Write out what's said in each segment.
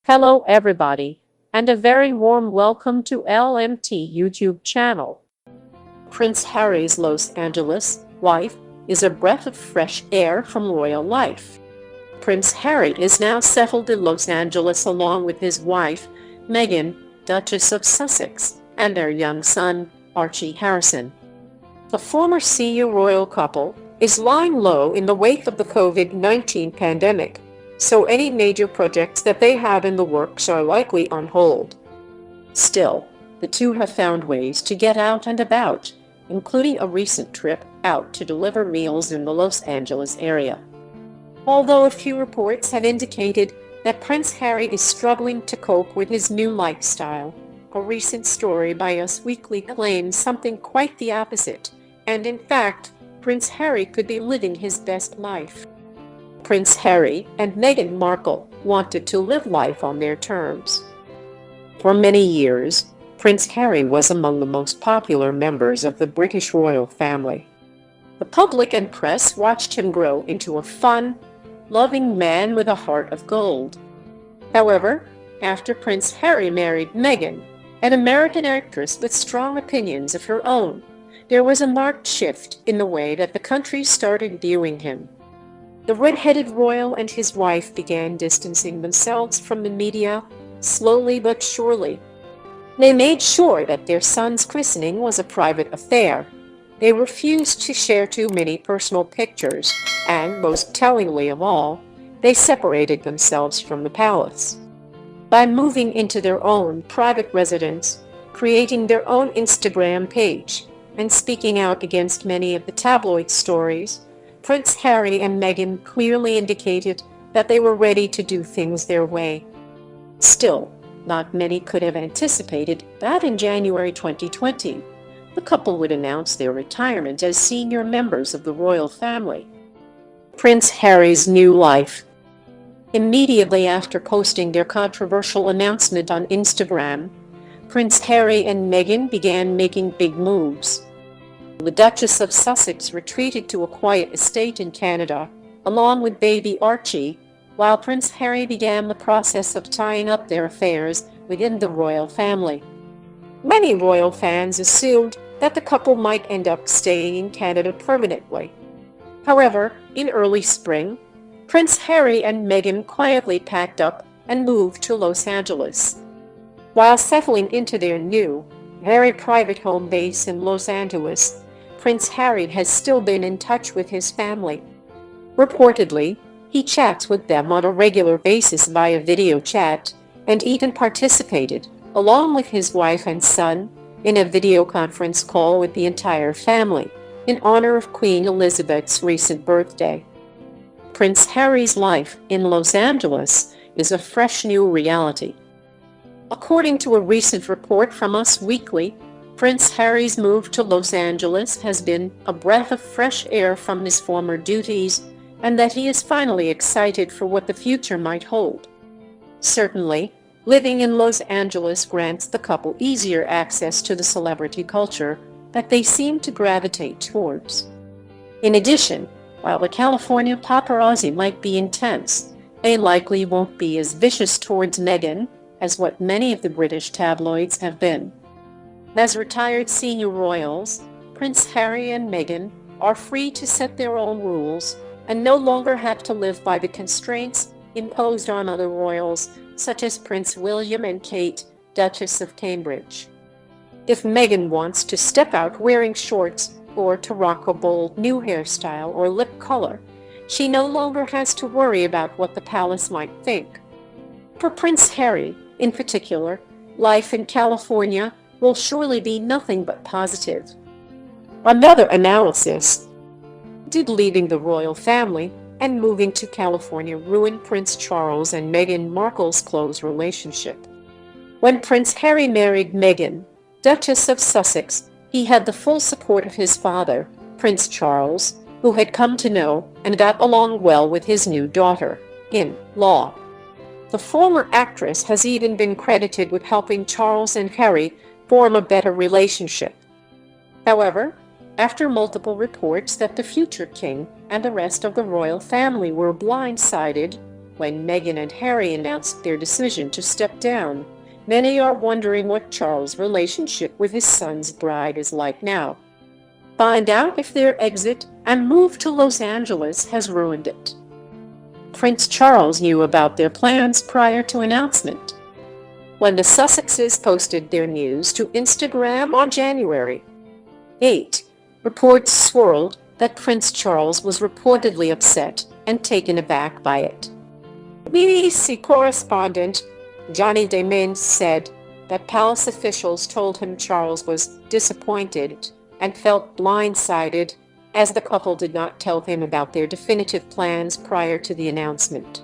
Hello everybody, and a very warm welcome to LMT YouTube channel. Prince Harry's Los Angeles wife is a breath of fresh air from royal life. Prince Harry is now settled in Los Angeles along with his wife, Meghan, Duchess of Sussex, and their young son, Archie Harrison. The former senior royal couple is lying low in the wake of the COVID-19 pandemic, so any major projects that they have in the works are likely on hold. Still, the two have found ways to get out and about, including a recent trip out to deliver meals in the Los Angeles area. Although a few reports have indicated that Prince Harry is struggling to cope with his new lifestyle, a recent story by Us Weekly claims something quite the opposite, and in fact, Prince Harry could be living his best life. Prince Harry and Meghan Markle wanted to live life on their terms. For many years, Prince Harry was among the most popular members of the British royal family. The public and press watched him grow into a fun, loving man with a heart of gold. However, after Prince Harry married Meghan, an American actress with strong opinions of her own, there was a marked shift in the way that the country started viewing him. The red-headed royal and his wife began distancing themselves from the media, slowly but surely. They made sure that their son's christening was a private affair. They refused to share too many personal pictures, and most tellingly of all, they separated themselves from the palace. By moving into their own private residence, creating their own Instagram page, and speaking out against many of the tabloid stories, Prince Harry and Meghan clearly indicated that they were ready to do things their way. Still, not many could have anticipated that in January 2020, the couple would announce their retirement as senior members of the royal family. Prince Harry's new life. Immediately after posting their controversial announcement on Instagram, Prince Harry and Meghan began making big moves. The Duchess of Sussex retreated to a quiet estate in Canada, along with baby Archie, while Prince Harry began the process of tying up their affairs within the royal family. Many royal fans assumed that the couple might end up staying in Canada permanently. However, in early spring, Prince Harry and Meghan quietly packed up and moved to Los Angeles. While settling into their new, very private home base in Los Angeles, Prince Harry has still been in touch with his family. Reportedly, he chats with them on a regular basis via video chat, and even participated, along with his wife and son, in a video conference call with the entire family, in honor of Queen Elizabeth's recent birthday. Prince Harry's life in Los Angeles is a fresh new reality. According to a recent report from Us Weekly, Prince Harry's move to Los Angeles has been a breath of fresh air from his former duties, and that he is finally excited for what the future might hold. Certainly, living in Los Angeles grants the couple easier access to the celebrity culture that they seem to gravitate towards. In addition, while the California paparazzi might be intense, they likely won't be as vicious towards Meghan as what many of the British tabloids have been. As retired senior royals, Prince Harry and Meghan are free to set their own rules and no longer have to live by the constraints imposed on other royals, such as Prince William and Kate, Duchess of Cambridge. If Meghan wants to step out wearing shorts or to rock a bold new hairstyle or lip color, she no longer has to worry about what the palace might think. For Prince Harry, in particular, life in California will surely be nothing but positive. Another analysis: did leaving the royal family and moving to California ruin Prince Charles and Meghan Markle's close relationship? When Prince Harry married Meghan, Duchess of Sussex, he had the full support of his father, Prince Charles, who had come to know and got along well with his new daughter-in-law. The former actress has even been credited with helping Charles and Harry form a better relationship. However, after multiple reports that the future king and the rest of the royal family were blindsided, when Meghan and Harry announced their decision to step down, many are wondering what Charles' relationship with his son's bride is like now. Find out if their exit and move to Los Angeles has ruined it. Prince Charles knew about their plans prior to announcement. When the Sussexes posted their news to Instagram on January 8, reports swirled that Prince Charles was reportedly upset and taken aback by it. BBC correspondent Johnny Damon said that palace officials told him Charles was disappointed and felt blindsided as the couple did not tell him about their definitive plans prior to the announcement.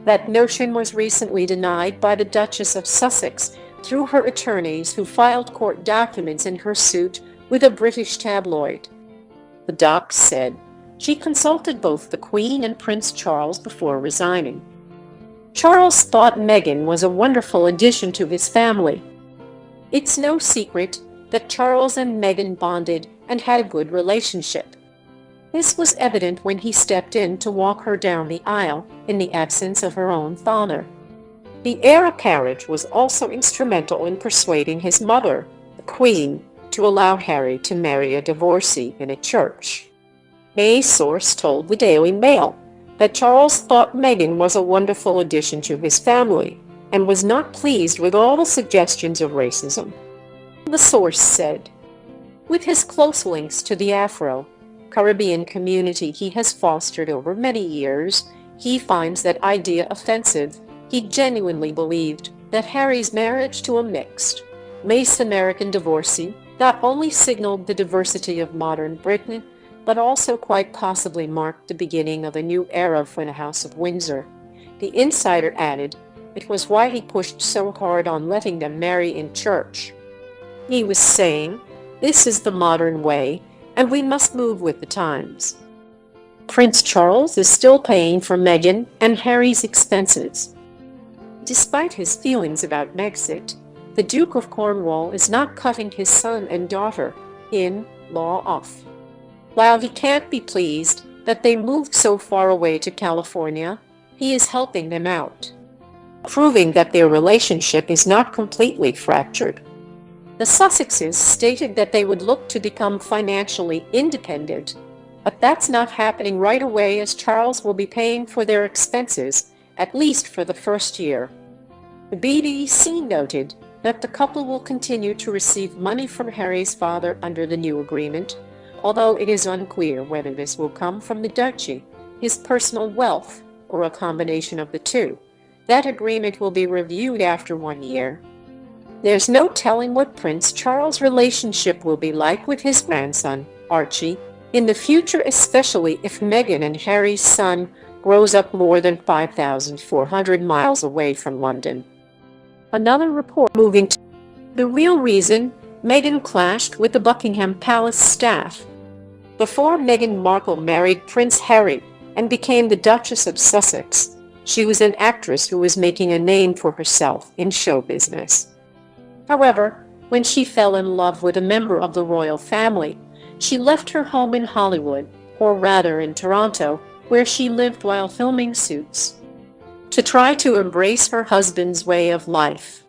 That notion was recently denied by the Duchess of Sussex through her attorneys, who filed court documents in her suit with a British tabloid. The doc said she consulted both the Queen and Prince Charles before resigning. Charles thought Meghan was a wonderful addition to his family. It's no secret that Charles and Meghan bonded and had a good relationship. This was evident when he stepped in to walk her down the aisle in the absence of her own father. The heir apparent was also instrumental in persuading his mother, the Queen, to allow Harry to marry a divorcee in a church. A source told the Daily Mail that Charles thought Meghan was a wonderful addition to his family and was not pleased with all the suggestions of racism. The source said, with his close links to the Afro-Caribbean community he has fostered over many years, he finds that idea offensive. He genuinely believed that Harry's marriage to a mixed race American divorcee not only signaled the diversity of modern Britain, but also quite possibly marked the beginning of a new era for the House of Windsor. The insider added it was why he pushed so hard on letting them marry in church. He was saying, this is the modern way, and we must move with the times. Prince Charles is still paying for Meghan and Harry's expenses. Despite his feelings about Brexit, the Duke of Cornwall is not cutting his son and daughter-in-law off. While he can't be pleased that they moved so far away to California, he is helping them out, proving that their relationship is not completely fractured. The Sussexes stated that they would look to become financially independent, but that's not happening right away, as Charles will be paying for their expenses, at least for the first year. The BBC noted that the couple will continue to receive money from Harry's father under the new agreement, although it is unclear whether this will come from the duchy, his personal wealth, or a combination of the two. That agreement will be reviewed after 1 year. There's no telling what Prince Charles' relationship will be like with his grandson, Archie, in the future, especially if Meghan and Harry's son grows up more than 5,400 miles away from London. Another report moving to the real reason Meghan clashed with the Buckingham Palace staff. Before Meghan Markle married Prince Harry and became the Duchess of Sussex, she was an actress who was making a name for herself in show business. However, when she fell in love with a member of the royal family, she left her home in Hollywood, or rather in Toronto, where she lived while filming Suits, to try to embrace her husband's way of life.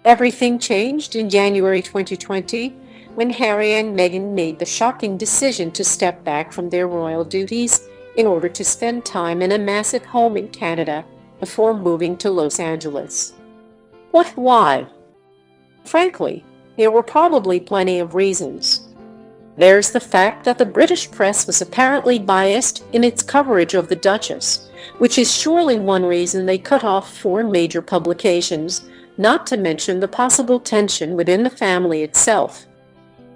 Everything changed in January 2020 when Harry and Meghan made the shocking decision to step back from their royal duties in order to spend time in a massive home in Canada before moving to Los Angeles. Why? Frankly, there were probably plenty of reasons. There's the fact that the British press was apparently biased in its coverage of the Duchess, which is surely one reason they cut off 4 major publications, not to mention the possible tension within the family itself.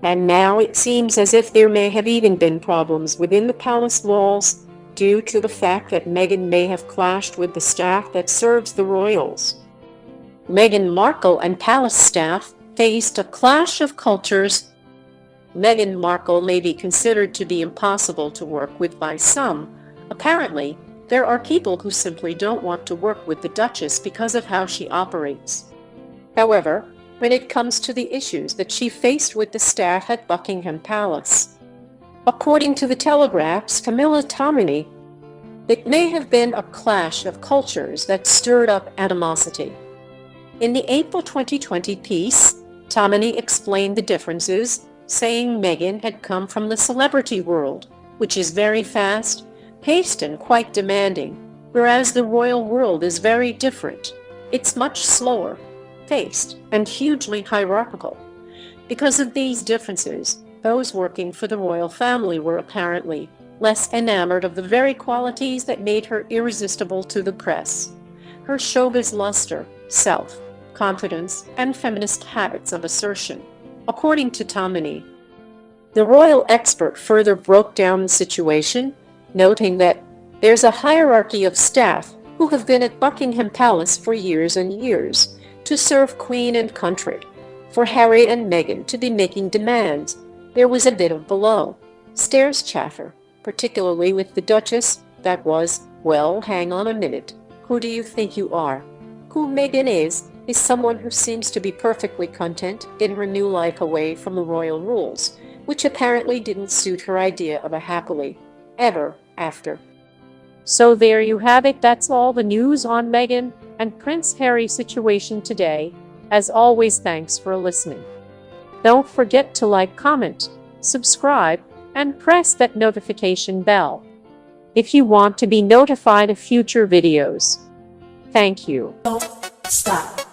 And now it seems as if there may have even been problems within the palace walls due to the fact that Meghan may have clashed with the staff that serves the royals. Meghan Markle and palace staff faced a clash of cultures. Meghan Markle may be considered to be impossible to work with by some. Apparently, there are people who simply don't want to work with the Duchess because of how she operates. However, when it comes to the issues that she faced with the staff at Buckingham Palace, according to the Telegraph's Camilla Tominey, It may have been a clash of cultures that stirred up animosity. In the April 2020 piece, Tammany explained the differences, saying Meghan had come from the celebrity world, which is very fast, paced and quite demanding, whereas the royal world is very different. It's much slower, paced, and hugely hierarchical. Because of these differences, those working for the royal family were apparently less enamored of the very qualities that made her irresistible to the press. Her showbiz luster, self-confidence, and feminist habits of assertion. According to Tammany, the royal expert further broke down the situation, noting that there's a hierarchy of staff who have been at Buckingham Palace for years and years to serve Queen and country. For Harry and Meghan to be making demands, there was a bit of below-stairs chatter, particularly with the Duchess, that was, well, hang on a minute. Who do you think you are? Who Meghan is someone who seems to be perfectly content in her new life away from the royal rules, which apparently didn't suit her idea of a happily ever after. So there you have it. That's all the news on Meghan and Prince Harry's situation today. As always, thanks for listening. Don't forget to like, comment, subscribe, and press that notification bell if you want to be notified of future videos. Thank you. Don't stop.